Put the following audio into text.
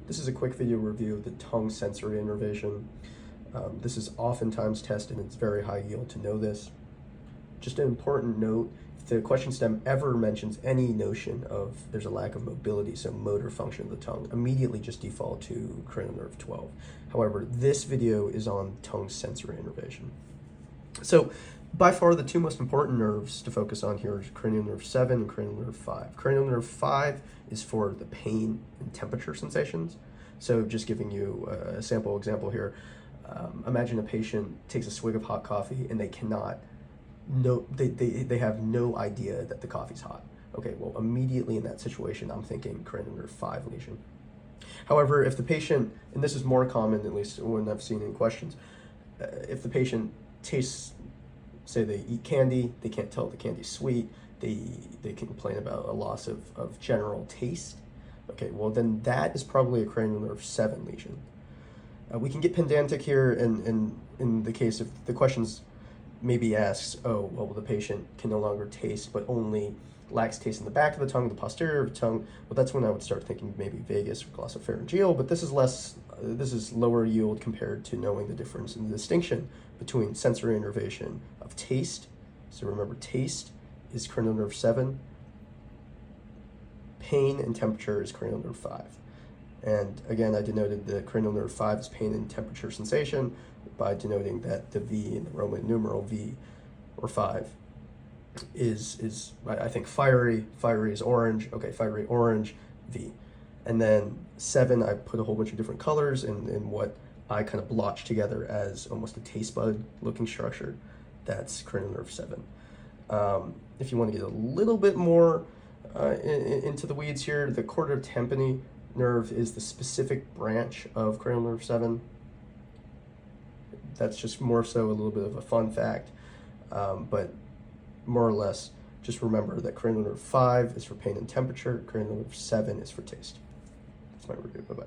This is a quick video review of the tongue sensory innervation. This is oftentimes tested and it's very high yield to know this. Just an important note, if the question stem ever mentions any notion of there's a lack of mobility, so motor function of the tongue, immediately just default to cranial nerve 12. However, this video is on tongue sensory innervation. So by far the two most important nerves to focus on here is cranial nerve 7 and cranial nerve 5. Cranial nerve 5 is for the pain and temperature sensations. So just giving you a sample example here, imagine a patient takes a swig of hot coffee and they cannot, they have no idea that the coffee's hot. Okay, well immediately in that situation I'm thinking cranial nerve 5 lesion. However, if the patient, and this is more common at least when I've seen in questions, if the patient tastes, say they eat candy, they can't tell if the candy's sweet, they can complain about a loss of general taste. Okay, well then that is probably a cranial nerve 7 lesion. We can get pedantic here in the case of the questions maybe asks, oh, well the patient can no longer taste but only lacks taste in the back of the tongue, the posterior of the tongue. Well, that's when I would start thinking maybe vagus or glossopharyngeal, but this is lower yield compared to knowing the difference and the distinction between sensory innervation of taste. So remember, taste is cranial nerve 7, pain and temperature is cranial nerve 5. And again, I denoted the cranial nerve 5 as pain and temperature sensation by denoting that the V in the Roman numeral V or 5 is I think fiery is orange, okay, fiery orange, V. And then 7, I put a whole bunch of different colors in what I kind of blotched together as almost a taste bud looking structure. That's cranial nerve 7. If you want to get a little bit more into the weeds here, the chordae tympani nerve is the specific branch of cranial nerve 7. That's just more so a little bit of a fun fact, but more or less, just remember that cranial nerve 5 is for pain and temperature, cranial nerve 7 is for taste. That's my review. Bye-bye.